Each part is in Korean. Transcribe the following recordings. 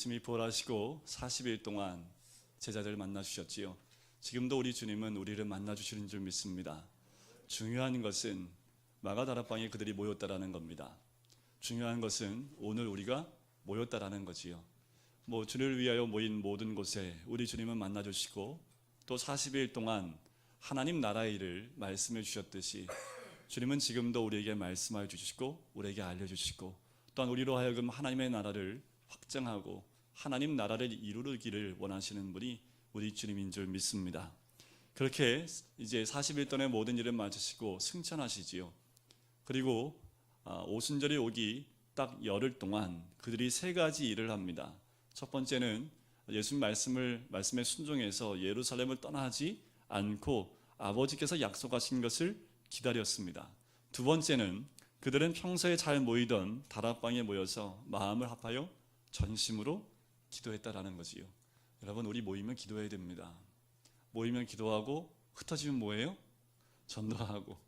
예수님이 부활하시고 40일 동안 제자들을 만나주셨지요. 지금도 우리 주님은 우리를 만나주시는 줄 믿습니다. 중요한 것은 마가다락방에 그들이 모였다라는 겁니다. 중요한 것은 오늘 우리가 모였다라는 거지요. 주를 위하여 모인 모든 곳에 우리 주님은 만나주시고 또 40일 동안 하나님 나라의 일을 말씀해 주셨듯이 주님은 지금도 우리에게 말씀하여 주시고 우리에게 알려주시고 또한 우리로 하여금 하나님의 나라를 확장하고 하나님 나라를 이루기를 원하시는 분이 우리 주님인 줄 믿습니다. 그렇게 이제 40일 동안의 모든 일을 마치시고 승천하시지요. 그리고 오순절이 오기 딱 열흘 동안 그들이 세 가지 일을 합니다. 첫 번째는 예수님 말씀에 순종해서 예루살렘을 떠나지 않고 아버지께서 약속하신 것을 기다렸습니다. 두 번째는 그들은 평소에 잘 모이던 다락방에 모여서 마음을 합하여 전심으로 기도했다라는 거지요. 여러분, 우리 모이면 기도해야 됩니다. 모이면 기도하고 흩어지면 뭐예요? 전도하고.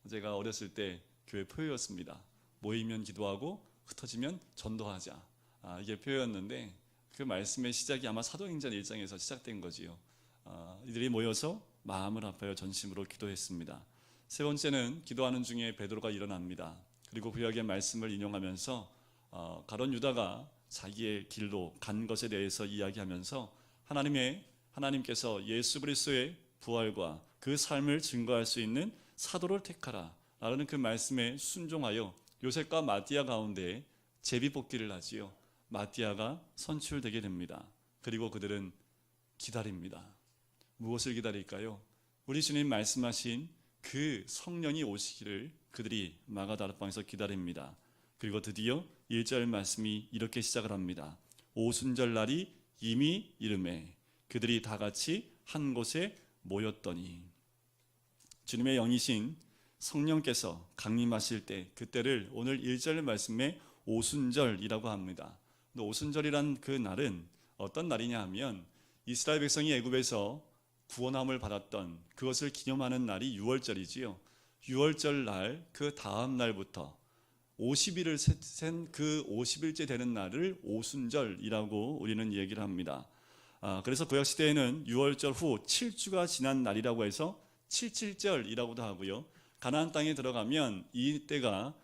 제가 어렸을 때 교회 표였습니다. 모이면 기도하고 흩어지면 전도하자. 이게 표였는데 그 말씀의 시작이 아마 사도행전 1장에서 시작된 거지요. 이들이 모여서 마음을 합하여 전심으로 기도했습니다. 세 번째는 기도하는 중에 베드로가 일어납니다. 그리고 구약의 말씀을 인용하면서 가룟 유다가 자기의 길로 간 것에 대해서 이야기하면서 하나님께서 예수 그리스도의 부활과 그 삶을 증거할 수 있는 사도를 택하라 라는 그 말씀에 순종하여 요셉과 마띠아 가운데 제비뽑기를 하지요. 마띠아가 선출되게 됩니다. 그리고 그들은 기다립니다. 무엇을 기다릴까요? 우리 주님 말씀하신 그 성령이 오시기를 그들이 마가다락방에서 기다립니다. 그리고 드디어 1절 말씀이 이렇게 시작을 합니다. 오순절 날이 이미 이르매 그들이 다 같이 한 곳에 모였더니. 주님의 영이신 성령께서 강림하실 때 그때를 오늘 1절 말씀에 오순절이라고 합니다. 오순절이란 그 날은 어떤 날이냐 하면 이스라엘 백성이 애굽에서 구원함을 받았던 그것을 기념하는 날이 6월절이지요. 6월절 날 그 다음 날부터 50일을 센 그 50일째 되는 날을 오순절이라고 우리는 얘기를 합니다. 그래서 구약시대에는 6월절 후 7주가 지난 날이라고 해서 77절이라고도 하고요. 가나안 땅에 들어가면 이때가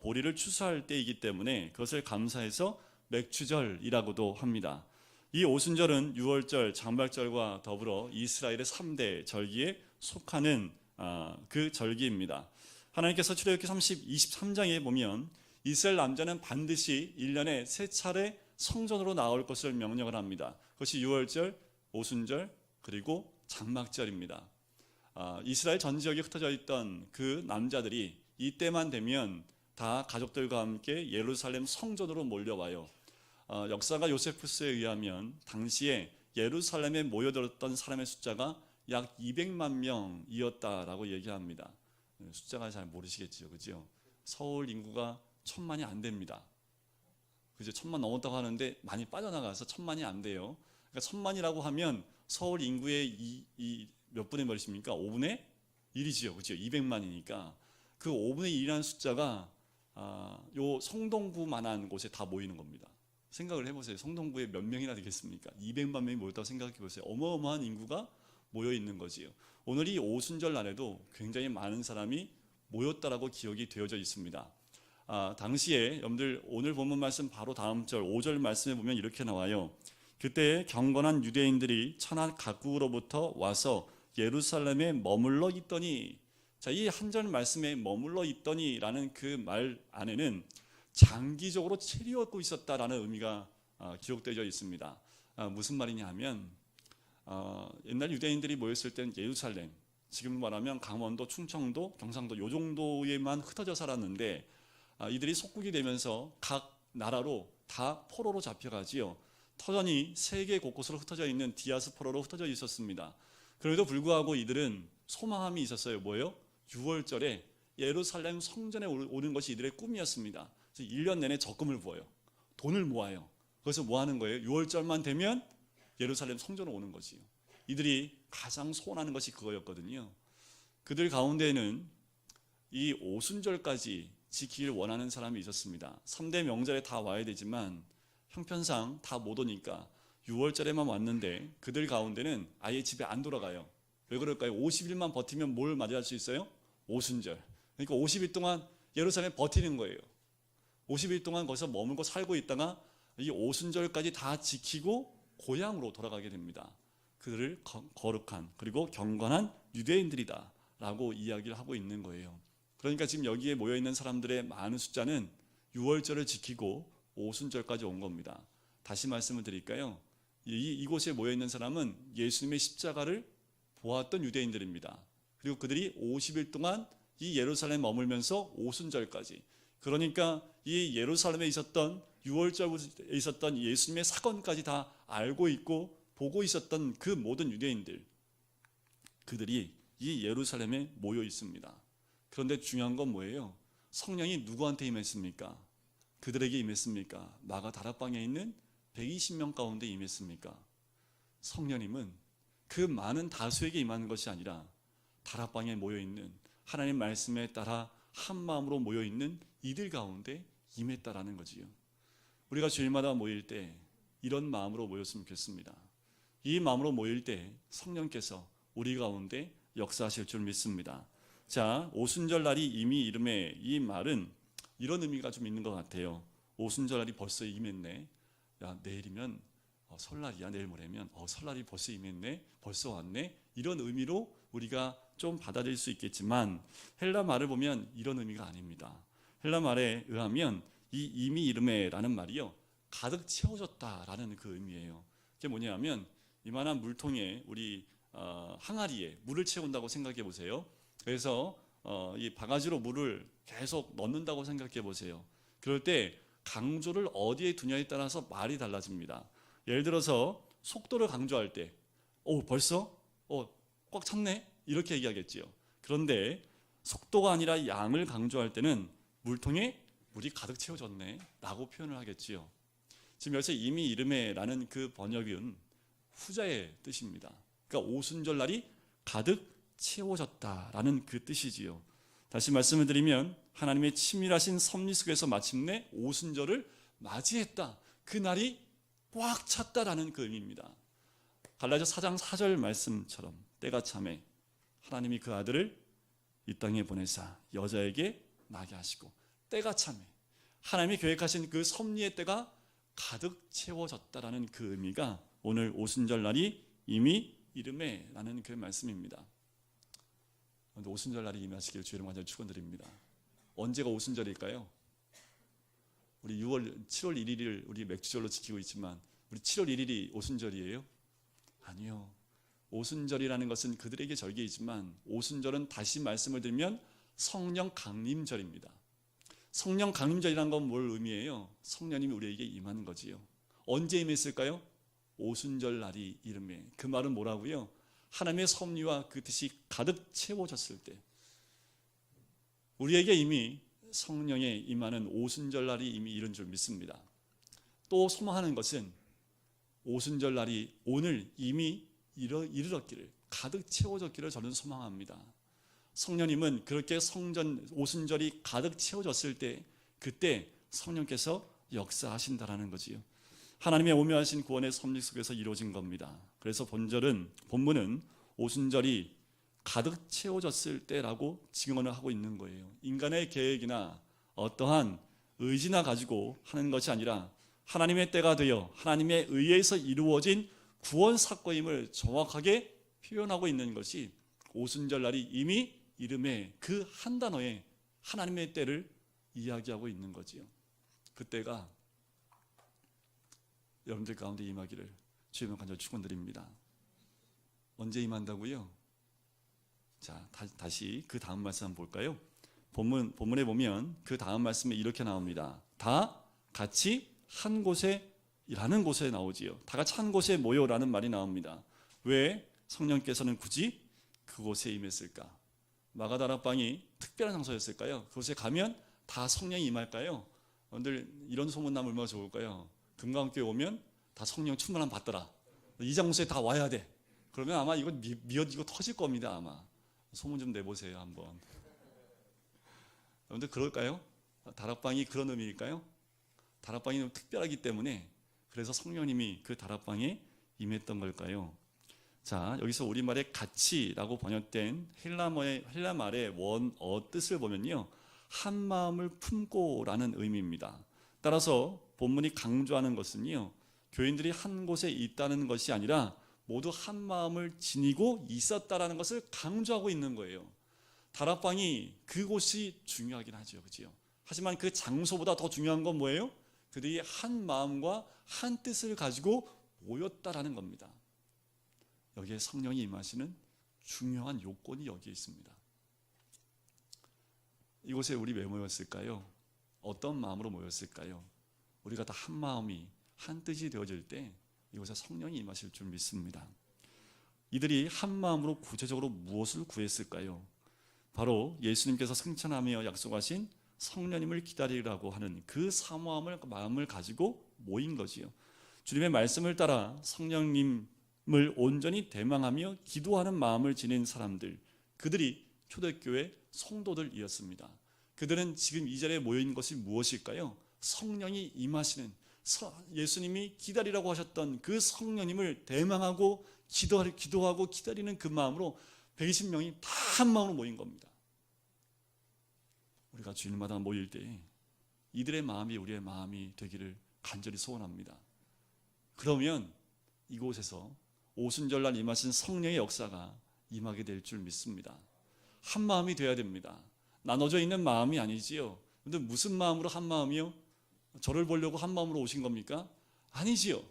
보리를 추수할 때이기 때문에 그것을 감사해서 맥추절이라고도 합니다. 이 오순절은 6월절, 장막절과 더불어 이스라엘의 3대 절기에 속하는 그 절기입니다. 하나님께서 출애굽기 23장에 보면 이스라엘 남자는 반드시 1년에 3차례 성전으로 나올 것을 명령을 합니다. 그것이 6월절, 오순절, 그리고 장막절입니다. 이스라엘 전 지역에 흩어져 있던 그 남자들이 이때만 되면 다 가족들과 함께 예루살렘 성전으로 몰려와요. 역사가 요세푸스에 의하면 당시에 예루살렘에 모여들었던 사람의 숫자가 약 200만 명이었다라고 얘기합니다. 숫자가 잘 모르시겠죠, 그죠? 서울 인구가 1000만이 안 됩니다. 그죠? 1000만 넘었다고 하는데 많이 빠져나가서 1000만이 안 돼요. 그러니까 1000만이라고 하면 서울 인구의 몇 분의 몇입니까? 5분의 1이지요, 그죠? 200만이니까 그 5분의 1이라는 숫자가 요 성동구만한 곳에 다 모이는 겁니다. 생각을 해보세요. 성동구에 몇 명이나 되겠습니까? 200만 명이 모였다고 생각해 보세요. 어마어마한 인구가 모여 있는 거지요. 오늘 이 오순절 날에도 굉장히 많은 사람이 모였다라고 기억이 되어져 있습니다. 당시에 여러분들 오늘 본문 말씀 바로 다음 절 5절 말씀에 보면 이렇게 나와요. 그때 경건한 유대인들이 천하 각국으로부터 와서 예루살렘에 머물러 있더니. 자, 이 한 절 말씀에 머물러 있더니라는 그 말 안에는 장기적으로 체류하고 있었다라는 의미가 기록되어 있습니다. 무슨 말이냐 하면 옛날 유대인들이 모였을 때는 예루살렘, 지금 말하면 강원도, 충청도, 경상도 요 정도에만 흩어져 살았는데 이들이 속국이 되면서 각 나라로 다 포로로 잡혀가지요. 터전이 세계 곳곳으로 흩어져 있는 디아스포라로 흩어져 있었습니다. 그럼에도 불구하고 이들은 소망함이 있었어요. 뭐예요? 6월절에 예루살렘 성전에 오는 것이 이들의 꿈이었습니다. 그래서 1년 내내 적금을 부어요. 돈을 모아요. 거기서 뭐 하는 거예요? 6월절만 되면 예루살렘 성전으로 오는 거지요. 이들이 가장 소원하는 것이 그거였거든요. 그들 가운데에는 이 오순절까지 지키길 원하는 사람이 있었습니다. 3대 명절에 다 와야 되지만 형편상 다 못 오니까 6월절에만 왔는데 그들 가운데는 아예 집에 안 돌아가요. 왜 그럴까요? 50일만 버티면 뭘 맞이할 수 있어요? 오순절. 그러니까 50일 동안 예루살렘 버티는 거예요. 50일 동안 거기서 머물고 살고 있다가 이 오순절까지 다 지키고 고향으로 돌아가게 됩니다. 그들을 거룩한 그리고 경건한 유대인들이다 라고 이야기를 하고 있는 거예요. 그러니까 지금 여기에 모여있는 사람들의 많은 숫자는 6월절을 지키고 오순절까지 온 겁니다. 다시 말씀을 드릴까요? 이곳에 모여있는 사람은 예수님의 십자가를 보았던 유대인들입니다. 그리고 그들이 50일 동안 이 예루살렘에 머물면서 오순절까지, 그러니까 이 예루살렘에 있었던 6월절에 있었던 예수님의 사건까지 다 알고 있고 보고 있었던 그 모든 유대인들, 그들이 이 예루살렘에 모여 있습니다. 그런데 중요한 건 뭐예요? 성령이 누구한테 임했습니까? 그들에게 임했습니까? 마가 다락방에 있는 120명 가운데 임했습니까? 성령님은 그 많은 다수에게 임하는 것이 아니라 다락방에 모여 있는 하나님 말씀에 따라 한 마음으로 모여 있는 이들 가운데 임했다라는 거지요. 우리가 주일마다 모일 때 이런 마음으로 모였으면 좋겠습니다. 이 마음으로 모일 때 성령께서 우리 가운데 역사하실 줄 믿습니다. 자, 오순절 날이 이미 이름에, 이 말은 이런 의미가 좀 있는 것 같아요. 오순절 날이 벌써 임했네. 야, 내일이면 설날이야. 내일 모레면 설날이 벌써 임했네. 벌써 왔네. 이런 의미로 우리가 좀 받아들일 수 있겠지만 헬라 말을 보면 이런 의미가 아닙니다. 헬라 말에 의하면 이 이미 이름에라는 말이요, 가득 채워졌다라는 그 의미예요. 그게 뭐냐면 이만한 물통에 우리 항아리에 물을 채운다고 생각해 보세요. 그래서 이 바가지로 물을 계속 넣는다고 생각해 보세요. 그럴 때 강조를 어디에 두냐에 따라서 말이 달라집니다. 예를 들어서 속도를 강조할 때 벌써 꽉 찼네 이렇게 얘기하겠지요. 그런데 속도가 아니라 양을 강조할 때는 물통에 물이 가득 채워졌네 라고 표현을 하겠지요. 지금 여기서 이미 이름에라는 그 번역은 후자의 뜻입니다. 그러니까 오순절 날이 가득 채워졌다라는 그 뜻이지요. 다시 말씀을 드리면 하나님의 치밀하신 섭리 속에서 마침내 오순절을 맞이했다. 그 날이 꽉 찼다라는 그 의미입니다. 갈라디아 4장 4절 말씀처럼 때가 참에 하나님이 그 아들을 이 땅에 보내사 여자에게 나게 하시고 때가 참에 하나님이 계획하신 그 섭리의 때가 가득 채워졌다라는 그 의미가 오늘 오순절 날이 이미 이름에라는 그 말씀입니다. 그런데 오순절 날이 임하시길 주의 이름으로 간절히 축원드립니다. 언제가 오순절일까요? 우리 7월 1일을 우리 맥주절로 지키고 있지만 우리 7월 1일이 오순절이에요? 아니요. 오순절이라는 것은 그들에게 절기이지만 오순절은 다시 말씀을 드리면 성령 강림절입니다. 성령 강림절이라는 건 뭘 의미해요? 성령님이 우리에게 임하는 거지요. 언제 임했을까요? 오순절 날이 이름에. 그 말은 뭐라고요? 하나님의 섭리와 그 뜻이 가득 채워졌을 때 우리에게 이미 성령의 임하는 오순절 날이 이미 이른 줄 믿습니다. 또 소망하는 것은 오순절 날이 오늘 이미 이르렀기를, 가득 채워졌기를 저는 소망합니다. 성령님은 그렇게 오순절이 가득 채워졌을 때 그때 성령께서 역사하신다라는 거지요. 하나님의 오묘하신 구원의 섭리 속에서 이루어진 겁니다. 그래서 본문은 오순절이 가득 채워졌을 때라고 증언을 하고 있는 거예요. 인간의 계획이나 어떠한 의지나 가지고 하는 것이 아니라 하나님의 때가 되어 하나님의 의해서 이루어진 구원 사건임을 정확하게 표현하고 있는 것이 오순절 날이 이미 이름에 그 한 단어에 하나님의 때를 이야기하고 있는 거지요. 그때가 여러분들 가운데 임하기를 주님의 간절히 축원드립니다. 언제 임한다고요? 자, 다시 그 다음 말씀 한번 볼까요? 본문에 보면 그 다음 말씀에 이렇게 나옵니다. 다 같이 한 곳에 라는 곳에 나오지요. 다 같이 한 곳에 모여라는 말이 나옵니다. 왜 성령께서는 굳이 그곳에 임했을까? 마가다락방이 특별한 장소였을까요? 그곳에 가면 다 성령이 임할까요? 여러분들 이런 소문나면 얼마나 좋을까요? 금강교회 오면 다 성령 충만함 받더라. 이 장소에 다 와야 돼. 그러면 아마 이거 미어지고 터질 겁니다. 아마 소문 좀 내보세요 한번. 여러분들 그럴까요? 다락방이 그런 의미일까요? 다락방이 너무 특별하기 때문에 그래서 성령님이 그 다락방에 임했던 걸까요? 자, 여기서 우리말의 같이라고 번역된 헬라 말의 원어 뜻을 보면요, 한 마음을 품고라는 의미입니다. 따라서 본문이 강조하는 것은요, 교인들이 한 곳에 있다는 것이 아니라 모두 한 마음을 지니고 있었다라는 것을 강조하고 있는 거예요. 다락방이 그곳이 중요하긴 하죠, 그렇죠? 하지만 그 장소보다 더 중요한 건 뭐예요? 그들이 한 마음과 한 뜻을 가지고 모였다라는 겁니다. 여기에 성령이 임하시는 중요한 요건이 여기에 있습니다. 이곳에 우리 왜 모였을까요? 어떤 마음으로 모였을까요? 우리가 다 한 마음이 한 뜻이 되어질 때 이곳에 성령이 임하실 줄 믿습니다. 이들이 한 마음으로 구체적으로 무엇을 구했을까요? 바로 예수님께서 승천하며 약속하신 성령님을 기다리라고 하는 그 사모함을 마음을 가지고 모인 거지요. 주님의 말씀을 따라 성령님을 온전히 대망하며 기도하는 마음을 지닌 사람들, 그들이 초대교회 성도들이었습니다. 그들은 지금 이 자리에 모인 것이 무엇일까요? 성령이 임하시는, 예수님이 기다리라고 하셨던 그 성령님을 대망하고 기도하고 기다리는 그 마음으로 120명이 다 한 마음으로 모인 겁니다. 우리가 주일마다 모일 때 이들의 마음이 우리의 마음이 되기를 간절히 소원합니다. 그러면 이곳에서 오순절날 임하신 성령의 역사가 임하게 될 줄 믿습니다. 한 마음이 되어야 됩니다. 나눠져 있는 마음이 아니지요. 근데 무슨 마음으로 한 마음이요? 저를 보려고 한 마음으로 오신 겁니까? 아니지요.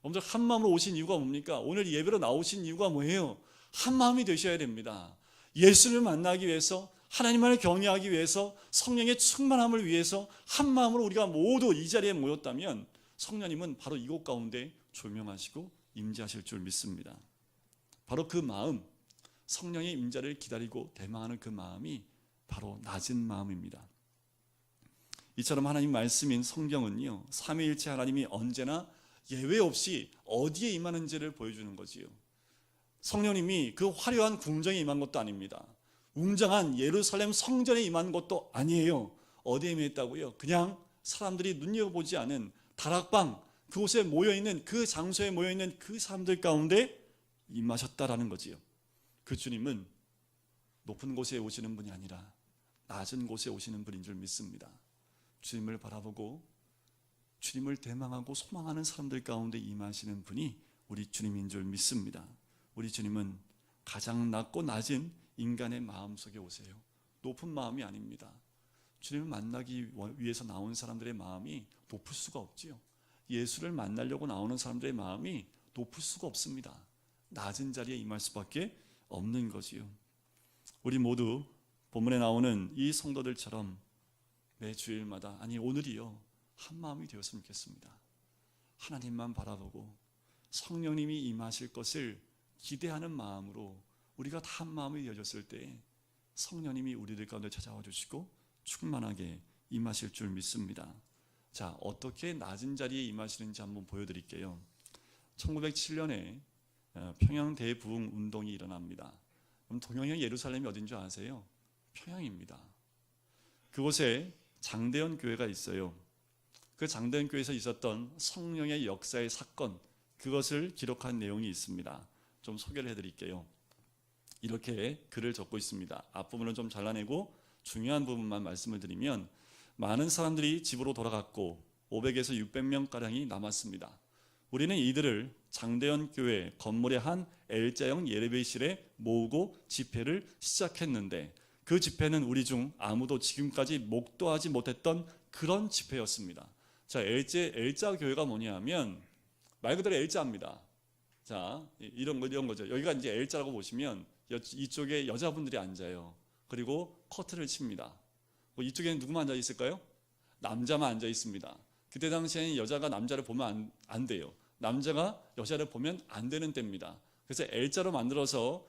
여러분들 한 마음으로 오신 이유가 뭡니까? 오늘 예배로 나오신 이유가 뭐예요? 한 마음이 되셔야 됩니다. 예수를 만나기 위해서, 하나님만을 경외하기 위해서, 성령의 충만함을 위해서 한 마음으로 우리가 모두 이 자리에 모였다면 성령님은 바로 이곳 가운데 조명하시고 임재하실 줄 믿습니다. 바로 그 마음, 성령의 임재를 기다리고 대망하는 그 마음이 바로 낮은 마음입니다. 이처럼 하나님 말씀인 성경은요, 삼위일체 하나님이 언제나 예외 없이 어디에 임하는지를 보여주는 거지요. 성령님이 그 화려한 궁정에 임한 것도 아닙니다. 웅장한 예루살렘 성전에 임한 것도 아니에요. 어디에 임했다고요? 그냥 사람들이 눈여겨보지 않은 다락방, 그곳에 모여있는, 그 장소에 모여있는 그 사람들 가운데 임하셨다라는 거지요. 그 주님은 높은 곳에 오시는 분이 아니라 낮은 곳에 오시는 분인 줄 믿습니다. 주님을 바라보고 주님을 대망하고 소망하는 사람들 가운데 임하시는 분이 우리 주님인 줄 믿습니다. 우리 주님은 가장 낮고 낮은 인간의 마음속에 오세요. 높은 마음이 아닙니다. 주님을 만나기 위해서 나온 사람들의 마음이 높을 수가 없지요. 예수를 만나려고 나오는 사람들의 마음이 높을 수가 없습니다. 낮은 자리에 임할 수밖에 없는 거지요. 우리 모두 본문에 나오는 이 성도들처럼 매 주일마다, 아니 오늘이요, 한 마음이 되었으면 좋겠습니다. 하나님만 바라보고 성령님이 임하실 것을 기대하는 마음으로 우리가 다 한 마음이 되어졌을 때 성령님이 우리들 가운데 찾아와 주시고 충만하게 임하실 줄 믿습니다. 자, 어떻게 낮은 자리에 임하시는지 한번 보여드릴게요. 1907년에 평양 대부흥 운동이 일어납니다. 그럼 동양의 예루살렘이 어딘 줄 아세요? 평양입니다. 그곳에 장대현 교회가 있어요. 그 장대현 교회에서 있었던 성령의 역사의 사건, 그것을 기록한 내용이 있습니다. 좀 소개를 해드릴게요. 이렇게 글을 적고 있습니다. 앞부분을 좀 잘라내고 중요한 부분만 말씀을 드리면, 많은 사람들이 집으로 돌아갔고 500에서 600명가량이 남았습니다. 우리는 이들을 장대현 교회 건물의 한 L자형 예배실에 모으고 집회를 시작했는데, 그 집회는 우리 중 아무도 지금까지 목도하지 못했던 그런 집회였습니다. 자, L자 교회가 뭐냐면 말 그대로 L자입니다. 자, 이런 거죠. 여기가 이제 L자라고 보시면 이쪽에 여자분들이 앉아요. 그리고 커튼을 칩니다. 이쪽에는 누구만 앉아 있을까요? 남자만 앉아 있습니다. 그때 당시에는 여자가 남자를 보면 안 돼요. 남자가 여자를 보면 안 되는 때입니다. 그래서 L자로 만들어서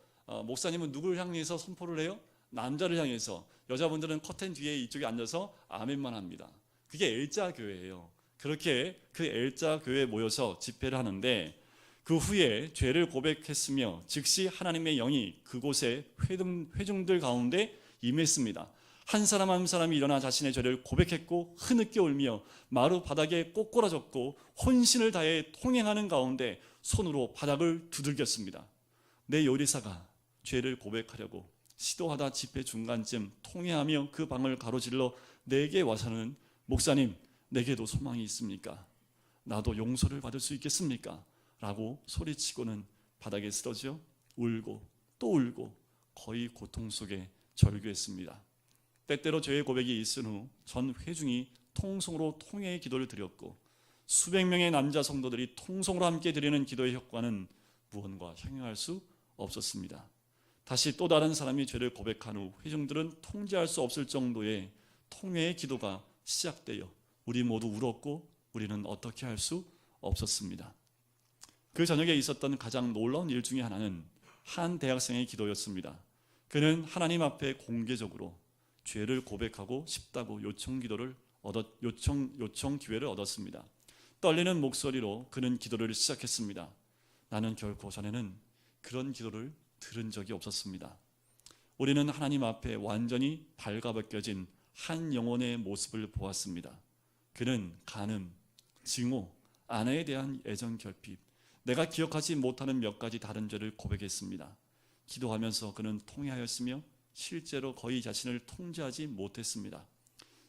목사님은 누구를 향해서 선포를 해요? 남자를 향해서. 여자분들은 커튼 뒤에 이쪽에 앉아서 아멘만 합니다. 그게 L자 교회예요. 그렇게 그 엘자 교회에 모여서 집회를 하는데 그 후에 죄를 고백했으며 즉시 하나님의 영이 그곳에 회중들 가운데 임했습니다. 한 사람 한 사람이 일어나 자신의 죄를 고백했고 흐느껴 울며 마루 바닥에 꼬꾸라졌고 혼신을 다해 통행하는 가운데 손으로 바닥을 두들겼습니다. 내 요리사가 죄를 고백하려고 시도하다 집회 중간쯤 통회하며 그 방을 가로질러 내게 와서는 목사님, 내게도 소망이 있습니까? 나도 용서를 받을 수 있겠습니까? 라고 소리치고는 바닥에 쓰러져 울고 또 울고 거의 고통 속에 절규했습니다. 때때로 죄의 고백이 있은 후 전 회중이 통성으로 통회의 기도를 드렸고 수백 명의 남자 성도들이 통성으로 함께 드리는 기도의 효과는 무언가 형용할 수 없었습니다. 다시 또 다른 사람이 죄를 고백한 후 회중들은 통제할 수 없을 정도의 통회의 기도가 시작되어 우리 모두 울었고 우리는 어떻게 할 수 없었습니다. 그 저녁에 있었던 가장 놀라운 일 중에 하나는 한 대학생의 기도였습니다. 그는 하나님 앞에 공개적으로 죄를 고백하고 싶다고 요청 기회를 얻었습니다. 떨리는 목소리로 그는 기도를 시작했습니다. 나는 결코 전에는 그런 기도를 들은 적이 없었습니다. 우리는 하나님 앞에 완전히 발가벗겨진 한 영혼의 모습을 보았습니다. 그는 간음, 증오, 아내에 대한 애정 결핍, 내가 기억하지 못하는 몇 가지 다른 죄를 고백했습니다. 기도하면서 그는 통회하였으며 실제로 거의 자신을 통제하지 못했습니다.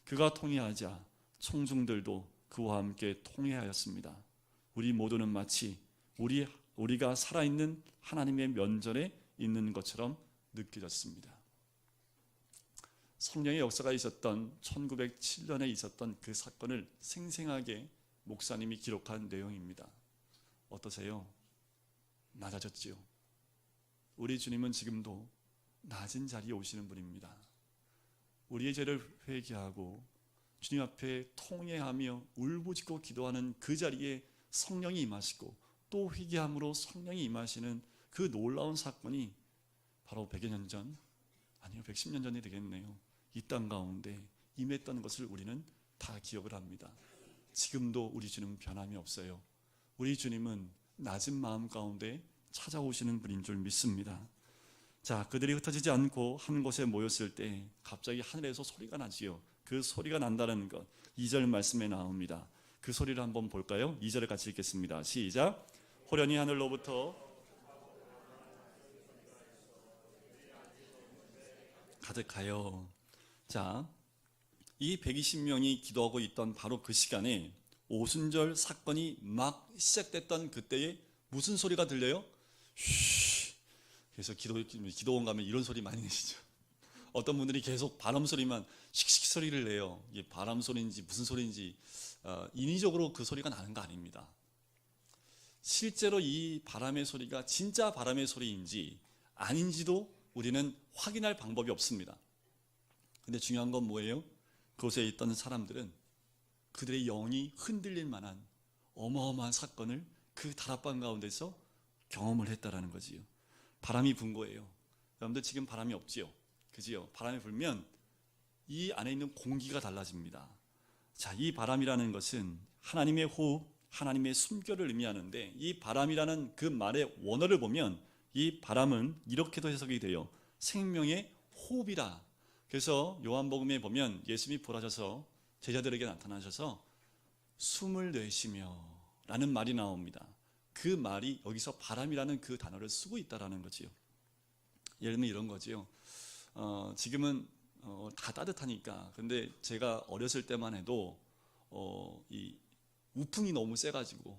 그가 통회하자 청중들도 그와 함께 통회하였습니다. 우리 모두는 마치 우리가 살아있는 하나님의 면전에 있는 것처럼 느껴졌습니다. 성령의 역사가 있었던 1907년에 있었던 그 사건을 생생하게 목사님이 기록한 내용입니다. 어떠세요? 낮아졌지요? 우리 주님은 지금도 낮은 자리에 오시는 분입니다. 우리의 죄를 회개하고 주님 앞에 통회하며 울부짖고 기도하는 그 자리에 성령이 임하시고 또 회개함으로 성령이 임하시는 그 놀라운 사건이 바로 100여 년 전, 아니요 110년 전이 되겠네요. 이 땅 가운데 임했던 것을 우리는 다 기억을 합니다. 지금도 우리 주님은 변함이 없어요. 우리 주님은 낮은 마음 가운데 찾아오시는 분인 줄 믿습니다. 자, 그들이 흩어지지 않고 한 곳에 모였을 때 갑자기 하늘에서 소리가 나지요. 그 소리가 난다는 것 2절 말씀에 나옵니다. 그 소리를 한번 볼까요? 2절을 같이 읽겠습니다. 시작. 호련히 하늘로부터 가득하여. 자, 이 120명이 기도하고 있던 바로 그 시간에 오순절 사건이 막 시작됐던 그때에 무슨 소리가 들려요? 쉬. 그래서 기도원 가면 이런 소리 많이 내시죠. 어떤 분들이 계속 바람 소리만 씩씩 소리를 내요. 이게 바람 소리인지 무슨 소리인지 인위적으로 그 소리가 나는 거 아닙니다. 실제로 이 바람의 소리가 진짜 바람의 소리인지 아닌지도 우리는 확인할 방법이 없습니다. 근데 중요한 건 뭐예요? 그곳에 있던 사람들은 그들의 영이 흔들릴 만한 어마어마한 사건을 그 다락방 가운데서 경험을 했다라는 거지요. 바람이 분 거예요. 여러분들 지금 바람이 없지요? 그지요? 바람이 불면 이 안에 있는 공기가 달라집니다. 자, 이 바람이라는 것은 하나님의 호흡, 하나님의 숨결을 의미하는데 이 바람이라는 그 말의 원어를 보면 이 바람은 이렇게도 해석이 돼요. 생명의 호흡이라. 그래서 요한복음에 보면 예수님이 부활하셔서 제자들에게 나타나셔서 숨을 내쉬며 라는 말이 나옵니다. 그 말이 여기서 바람이라는 그 단어를 쓰고 있다는 거지요. 예를 들면 이런 거지요. 지금은 다 따뜻하니까. 근데 제가 어렸을 때만 해도 이 우풍이 너무 세가지고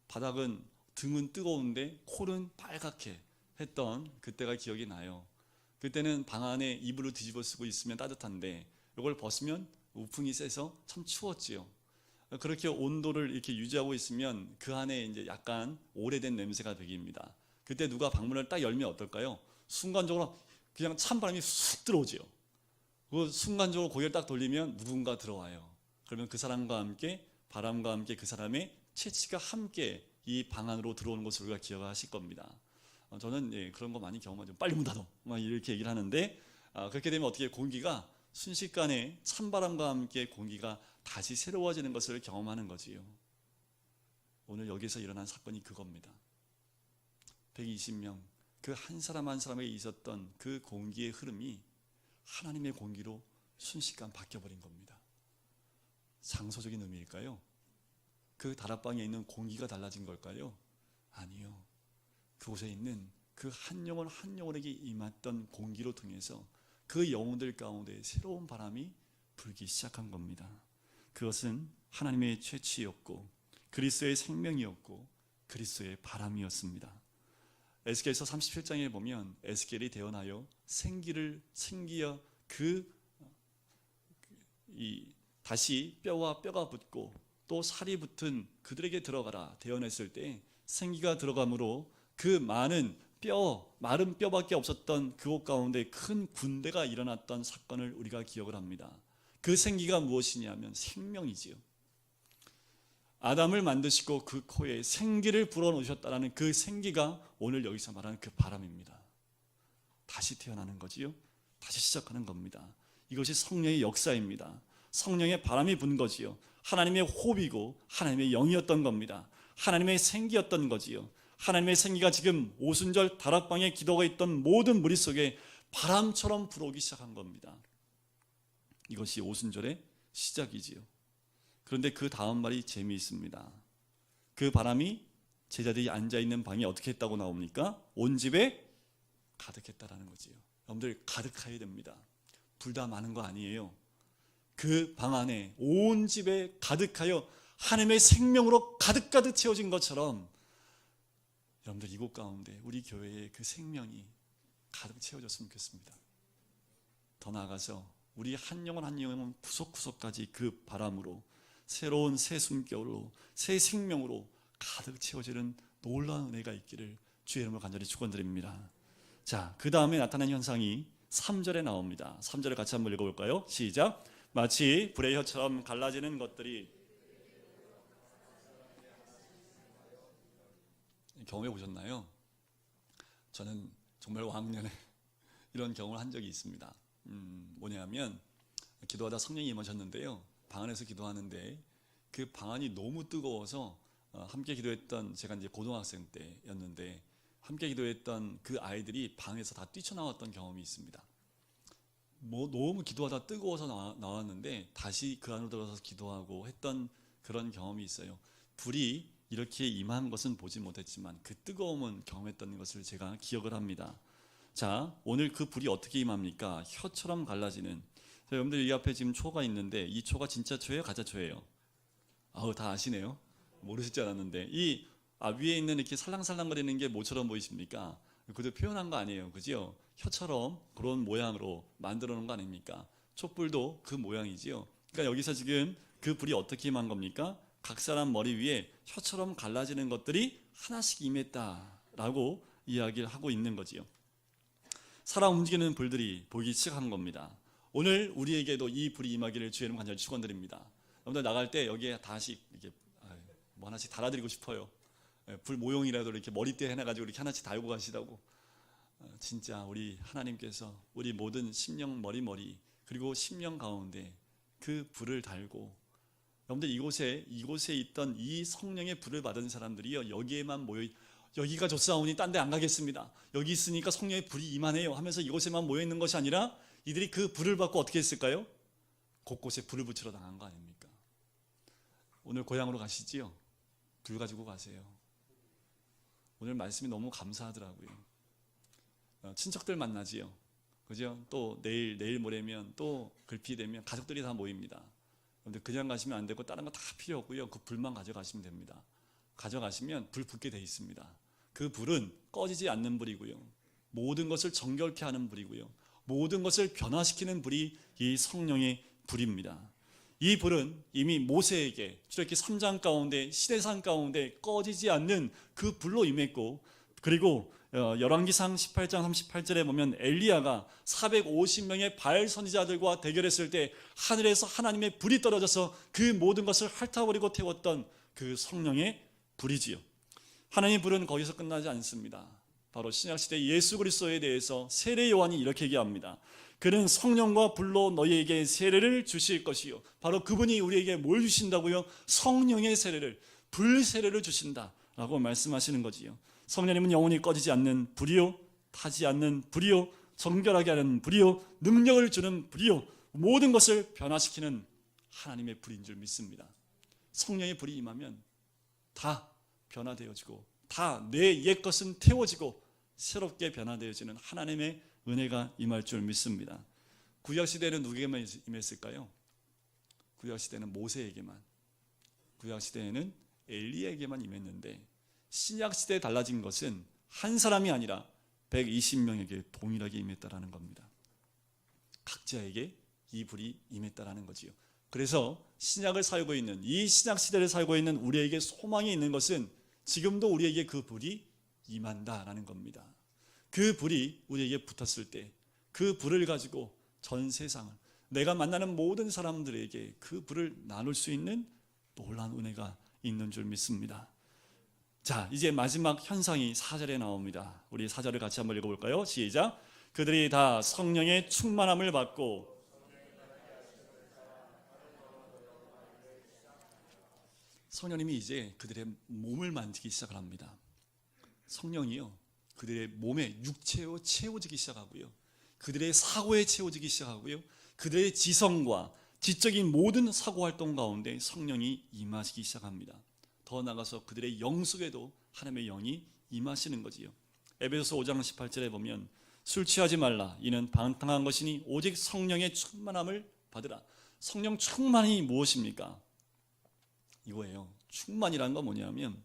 바닥은 등은 뜨거운데 콜은 빨갛게 했던 그때가 기억이 나요. 그때는 방 안에 이불을 뒤집어 쓰고 있으면 따뜻한데 이걸 벗으면 우풍이 세서 참 추웠지요. 그렇게 온도를 이렇게 유지하고 있으면 그 안에 이제 약간 오래된 냄새가 배깁니다. 그때 누가 방문을 딱 열면 어떨까요? 순간적으로 그냥 찬바람이 쑥 들어오지요. 그 순간적으로 고개를 딱 돌리면 누군가 들어와요. 그러면 그 사람과 함께 바람과 함께 그 사람의 체치가 함께 이 방 안으로 들어오는 것을 우리가 기억하실 겁니다. 저는 그런 거 많이 경험하죠. 빨리 문 닫어 막 이렇게 얘기를 하는데 그렇게 되면 어떻게 공기가 순식간에 찬바람과 함께 공기가 다시 새로워지는 것을 경험하는 거지요. 오늘 여기서 일어난 사건이 그겁니다. 120명 그 한 사람 한 사람에게 있었던 그 공기의 흐름이 하나님의 공기로 순식간 바뀌어버린 겁니다. 장소적인 의미일까요? 그 다락방에 있는 공기가 달라진 걸까요? 아니요. 그곳에 있는 그 한 영혼 한 영혼에게 임했던 공기로 통해서 그 영혼들 가운데 새로운 바람이 불기 시작한 겁니다. 그것은 하나님의 최치였고 그리스도의 생명이었고 그리스도의 바람이었습니다. 에스겔서 37장에 보면 에스겔이 대언하여 생기어 다시 뼈와 뼈가 붙고 또 살이 붙은 그들에게 들어가라 대언했을 때 생기가 들어감으로 그 마른 뼈밖에 없었던 그곳 가운데 큰 군대가 일어났던 사건을 우리가 기억을 합니다. 그 생기가 무엇이냐면 생명이지요. 아담을 만드시고 그 코에 생기를 불어넣으셨다라는 그 생기가 오늘 여기서 말하는 그 바람입니다. 다시 태어나는 거지요. 다시 시작하는 겁니다. 이것이 성령의 역사입니다. 성령의 바람이 분 거지요. 하나님의 호흡이고 하나님의 영이었던 겁니다. 하나님의 생기였던 거지요. 하나님의 생기가 지금 오순절 다락방에 기도가 있던 모든 무리 속에 바람처럼 불어오기 시작한 겁니다. 이것이 오순절의 시작이지요. 그런데 그 다음 말이 재미있습니다. 그 바람이 제자들이 앉아있는 방에 어떻게 했다고 나옵니까? 온 집에 가득했다라는 거지요. 여러분들 가득해야 됩니다. 불 다 많은 거 아니에요. 그 방 안에 온 집에 가득하여 하나님의 생명으로 가득가득 채워진 것처럼 여러분들 이곳 가운데 우리 교회의 그 생명이 가득 채워졌으면 좋겠습니다. 더 나아가서 우리 한 영혼 한 영혼 구석구석까지 그 바람으로 새로운 새 숨결로 새 생명으로 가득 채워지는 놀라운 은혜가 있기를 주의 이름으로 간절히 축원드립니다. 자, 그 다음에 나타난 현상이 3절에 나옵니다. 3절을 같이 한번 읽어볼까요? 시작. 마치 불의 혀처럼 갈라지는 것들이 경험해 보셨나요? 저는 정말 왕년에 이런 경험을 한 적이 있습니다. 뭐냐면 기도하다 성령이 임하셨는데요. 방 안에서 기도하는데 그 방 안이 너무 뜨거워서 함께 기도했던 제가 이제 고등학생 때였는데 함께 기도했던 그 아이들이 방에서 다 뛰쳐나왔던 경험이 있습니다. 너무 기도하다 뜨거워서 나왔는데 다시 그 안으로 들어가서 기도하고 했던 그런 경험이 있어요. 불이 이렇게 임한 것은 보지 못했지만 그 뜨거움은 경험했던 것을 제가 기억을 합니다. 자, 오늘 그 불이 어떻게 임합니까? 혀처럼 갈라지는. 자, 여러분들 이 앞에 지금 초가 있는데 이 초가 진짜 초예요? 가짜 초예요? 다 아시네요. 모르실 줄 알았는데 이 위에 있는 이렇게 살랑살랑거리는 게 뭐처럼 보이십니까? 그것도 표현한 거 아니에요, 그죠? 혀처럼 그런 모양으로 만들어 놓은 거 아닙니까? 촛불도 그 모양이지요. 그러니까 여기서 지금 그 불이 어떻게 임한 겁니까? 각 사람 머리 위에 혀처럼 갈라지는 것들이 하나씩 임했다라고 이야기를 하고 있는 거지요. 살아 움직이는 불들이 보이기 시작한 겁니다. 오늘 우리에게도 이 불이 임하기를 주의 이름 간절히 축원드립니다. 여러분들 나갈 때 여기에 다시 이렇게 뭐 하나씩 달아드리고 싶어요. 불 모형이라도 이렇게 머리띠에 해놔가지고 이렇게 하나씩 달고 가시라고. 진짜 우리 하나님께서 우리 모든 심령 머리 그리고 심령 가운데 그 불을 달고 여러분들 이곳에 있던 이 성령의 불을 받은 사람들이요 여기에만 모여 여기가 좋사오니 딴 데 안 가겠습니다. 여기 있으니까 성령의 불이 임하네요 하면서 이곳에만 모여 있는 것이 아니라 이들이 그 불을 받고 어떻게 했을까요? 곳곳에 불을 붙이러 나간 거 아닙니까? 오늘 고향으로 가시지요? 불 가지고 가세요. 오늘 말씀이 너무 감사하더라고요. 친척들 만나지요. 그죠? 또 내일 모레면 또 글피되면 가족들이 다 모입니다. 근데 그냥 가시면 안 되고 다른 거 다 필요 없고요. 그 불만 가져가시면 됩니다. 가져가시면 불 붙게 돼 있습니다. 그 불은 꺼지지 않는 불이고요. 모든 것을 정결케 하는 불이고요. 모든 것을 변화시키는 불이 이 성령의 불입니다. 이 불은 이미 모세에게 출애굽기 3장 가운데 시내산 가운데 꺼지지 않는 그 불로 임했고 그리고 열왕기상 18장 38절에 보면 엘리야가 450명의 바알 선지자들과 대결했을 때 하늘에서 하나님의 불이 떨어져서 그 모든 것을 핥아버리고 태웠던 그 성령의 불이지요. 하나님의 불은 거기서 끝나지 않습니다. 바로 신약시대 예수 그리스도에 대해서 세례 요한이 이렇게 얘기합니다. 그는 성령과 불로 너희에게 세례를 주실 것이요. 바로 그분이 우리에게 뭘 주신다고요? 성령의 세례를, 불 세례를 주신다라고 말씀하시는 거지요. 성령님은 영원히 꺼지지 않는 불이요, 타지 않는 불이요, 정결하게 하는 불이요, 능력을 주는 불이요, 모든 것을 변화시키는 하나님의 불인 줄 믿습니다. 성령의 불이 임하면 다 변화되어지고 다 내 옛 것은 태워지고 새롭게 변화되어지는 하나님의 은혜가 임할 줄 믿습니다. 구약시대는 누구에게만 임했을까요? 구약시대는 모세에게만, 구약시대에는 엘리야에게만 임했는데 신약시대에 달라진 것은 한 사람이 아니라 120명에게 동일하게 임했다라는 겁니다. 각자에게 이 불이 임했다라는 거지요. 그래서 신약을 살고 있는, 이 신약시대를 살고 있는 우리에게 소망이 있는 것은 지금도 우리에게 그 불이 임한다라는 겁니다. 그 불이 우리에게 붙었을 때 그 불을 가지고 전 세상을, 내가 만나는 모든 사람들에게 그 불을 나눌 수 있는 놀라운 은혜가 있는 줄 믿습니다. 자, 이제 마지막 현상이 4절에 나옵니다. 우리 4절을 같이 한번 읽어볼까요? 시작. 그들이 다 성령의 충만함을 받고, 성령님이 이제 그들의 몸을 만지기 시작을 합니다. 성령이요, 그들의 몸에 육체로 채워지기 시작하고요, 그들의 사고에 채워지기 시작하고요, 그들의 지성과 지적인 모든 사고활동 가운데 성령이 임하시기 시작합니다. 더 나아가서 그들의 영 속에도 하나님의 영이 임하시는 거지요. 에베소서 5장 18절에 보면 술 취하지 말라, 이는 방탕한 것이니 오직 성령의 충만함을 받으라. 성령 충만이 무엇입니까? 이거예요. 충만이라는 건 뭐냐면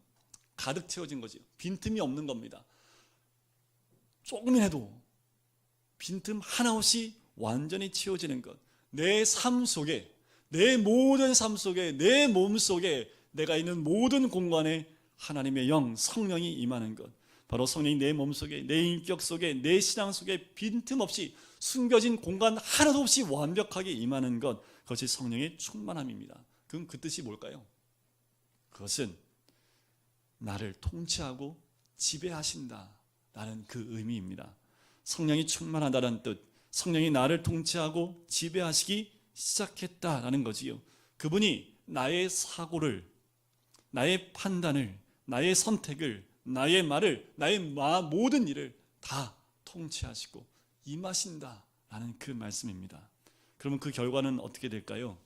가득 채워진 거죠. 빈틈이 없는 겁니다. 조금이라도 빈틈 하나 없이 완전히 채워지는 것. 내 삶 속에, 내 모든 삶 속에, 내 몸 속에, 내가 있는 모든 공간에 하나님의 영, 성령이 임하는 것. 바로 성령이 내 몸 속에, 내 인격 속에, 내 신앙 속에 빈틈없이 숨겨진 공간 하나도 없이 완벽하게 임하는 것. 그것이 성령의 충만함입니다. 그럼 그 뜻이 뭘까요? 그것은 나를 통치하고 지배하신다라는 그 의미입니다. 성령이 충만하다는 뜻, 성령이 나를 통치하고 지배하시기 시작했다라는 거지요. 그분이 나의 사고를, 나의 판단을, 나의 선택을, 나의 말을, 나의 모든 일을 다 통치하시고 임하신다라는 그 말씀입니다. 그러면 그 결과는 어떻게 될까요?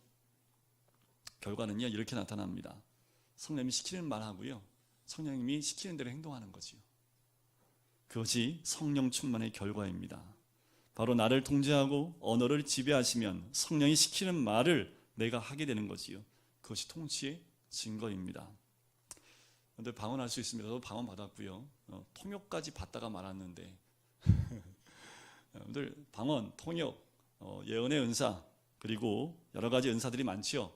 결과는요, 이렇게 나타납니다. 성령님이 시키는 말하고요, 성령님이 시키는 대로 행동하는 거지요. 그것이 성령 충만의 결과입니다. 바로 나를 통제하고 언어를 지배하시면 성령이 시키는 말을 내가 하게 되는 거지요. 그것이 통치의 증거입니다. 근데 방언할 수 있습니다. 저도 방언 받았고요. 통역까지 받다가 말았는데 여러분들 방언, 통역, 예언의 은사, 그리고 여러 가지 은사들이 많지요.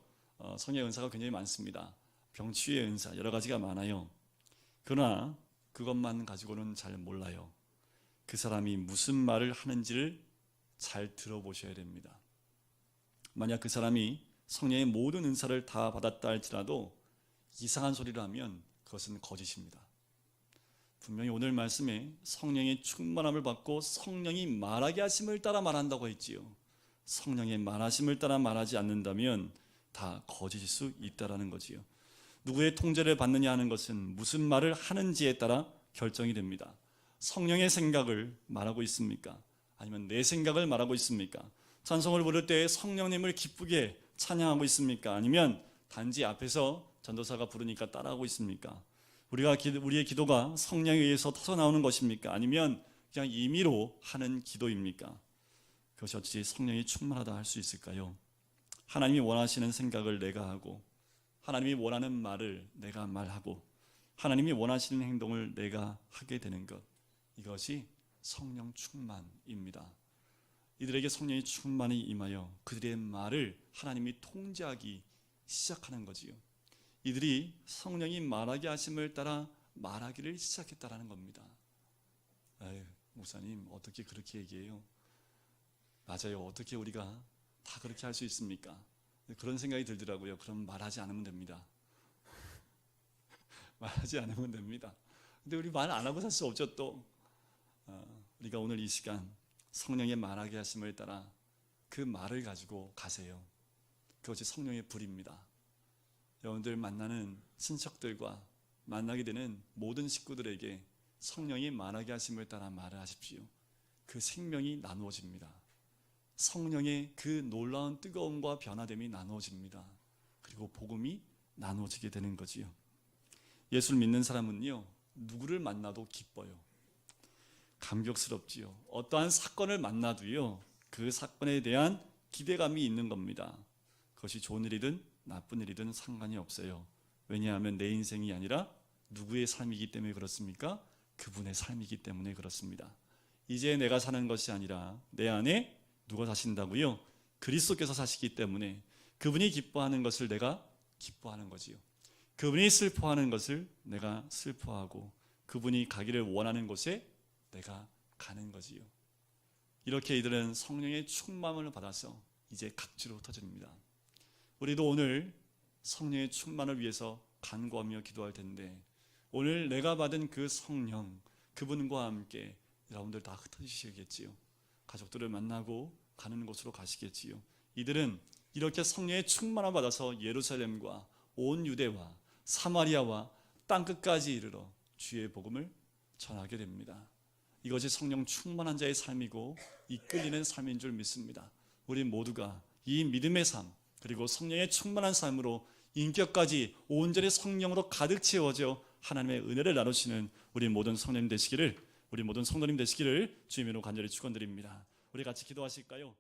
성령의 은사가 굉장히 많습니다. 병치유의 은사, 여러 가지가 많아요. 그러나 그것만 가지고는 잘 몰라요. 그 사람이 무슨 말을 하는지를 잘 들어보셔야 됩니다. 만약 그 사람이 성령의 모든 은사를 다 받았다 할지라도 이상한 소리를 하면 그것은 거짓입니다. 분명히 오늘 말씀에 성령의 충만함을 받고 성령이 말하게 하심을 따라 말한다고 했지요. 성령의 말하심을 따라 말하지 않는다면 다 거짓일 수 있다라는 거지요. 누구의 통제를 받느냐 하는 것은 무슨 말을 하는지에 따라 결정이 됩니다. 성령의 생각을 말하고 있습니까? 아니면 내 생각을 말하고 있습니까? 찬송을 부를 때 성령님을 기쁘게 찬양하고 있습니까? 아니면 단지 앞에서 전도사가 부르니까 따라하고 있습니까? 우리의 기도가 성령에 의해서 터져나오는 것입니까? 아니면 그냥 임의로 하는 기도입니까? 그것이 어찌 성령이 충만하다 할 수 있을까요? 하나님이 원하시는 생각을 내가 하고, 하나님이 원하는 말을 내가 말하고, 하나님이 원하시는 행동을 내가 하게 되는 것, 이것이 성령 충만입니다. 이들에게 성령이 충만히 임하여 그들의 말을 하나님이 통제하기 시작하는 거지요. 이들이 성령이 말하게 하심을 따라 말하기를 시작했다라는 겁니다. 아유, 목사님 어떻게 그렇게 얘기해요? 맞아요. 어떻게 우리가 다 그렇게 할 수 있습니까? 그런 생각이 들더라고요. 그럼 말하지 않으면 됩니다. 말하지 않으면 됩니다. 근데 우리 말 안 하고 살 수 없죠. 또 우리가 오늘 이 시간 성령의 말하게 하심을 따라 그 말을 가지고 가세요. 그것이 성령의 불입니다. 여러분들 만나는 친척들과 만나게 되는 모든 식구들에게 성령이 말하게 하심을 따라 말을 하십시오. 그 생명이 나누어집니다. 성령의 그 놀라운 뜨거움과 변화됨이 나누어집니다. 그리고 복음이 나누어지게 되는 거지요. 예수를 믿는 사람은요, 누구를 만나도 기뻐요. 감격스럽지요. 어떠한 사건을 만나도요, 그 사건에 대한 기대감이 있는 겁니다. 그것이 좋은 일이든 나쁜 일이든 상관이 없어요. 왜냐하면 내 인생이 아니라 누구의 삶이기 때문에 그렇습니까? 그분의 삶이기 때문에 그렇습니다. 이제 내가 사는 것이 아니라 내 안에 누가 사신다고요? 그리스도께서 사시기 때문에 그분이 기뻐하는 것을 내가 기뻐하는 거지요. 그분이 슬퍼하는 것을 내가 슬퍼하고 그분이 가기를 원하는 곳에 내가 가는 거지요. 이렇게 이들은 성령의 충만을 받아서 이제 각지로 흩어집니다. 우리도 오늘 성령의 충만을 위해서 간구하며 기도할 텐데, 오늘 내가 받은 그 성령, 그분과 함께 여러분들 다 흩어지시겠지요. 가족들을 만나고 가는 곳으로 가시겠지요. 이들은 이렇게 성령의 충만을 받아서 예루살렘과 온 유대와 사마리아와 땅끝까지 이르러 주의 복음을 전하게 됩니다. 이것이 성령 충만한 자의 삶이고 이끌리는 삶인 줄 믿습니다. 우리 모두가 이 믿음의 삶, 그리고 성령의 충만한 삶으로 인격까지 온전히 성령으로 가득 채워져 하나님의 은혜를 나누시는 우리 모든 성도님 되시기를 주님으로 간절히 축원드립니다. 우리 같이 기도하실까요?